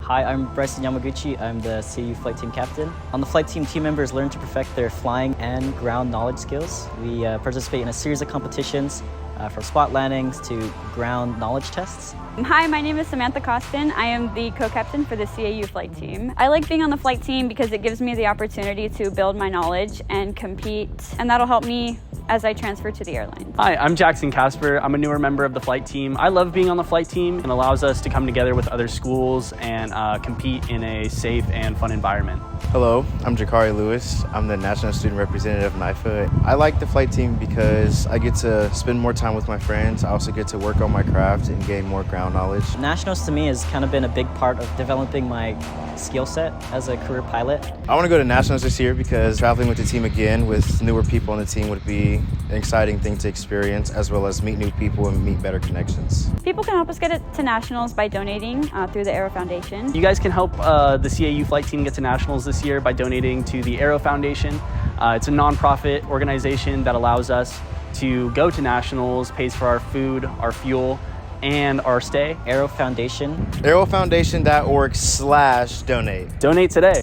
Hi, I'm Bryson Yamaguchi. I'm the CAU flight team captain. On the flight team members learn to perfect their flying and ground knowledge skills. We participate in a series of competitions from spot landings to ground knowledge tests. Hi, my name is Samantha Costin. I am the co-captain for the CAU flight team. I like being on the flight team because it gives me the opportunity to build my knowledge and compete, and that'll help me as I transfer to the airline. Hi, I'm Jackson Casper. I'm a newer member of the flight team. I love being on the flight team. It allows us to come together with other schools and compete in a safe and fun environment. Hello, I'm Jakari Lewis. I'm the National Student Representative of NIFA. I like the flight team because I get to spend more time with my friends. I also get to work on my craft and gain more ground knowledge. Nationals to me has kind of been a big part of developing my skill set as a career pilot. I want to go to Nationals this year because traveling with the team again with newer people on the team would be an exciting thing to experience, as well as meet new people and meet better connections. People can help us get it to Nationals by donating through the Aero Foundation. You guys can help the CAU flight team get to Nationals this year by donating to the Aero Foundation. It's a nonprofit organization that allows us to go to Nationals, pays for our food, our fuel, and our stay. Aero Foundation. AeroFoundation.org/donate. Donate today.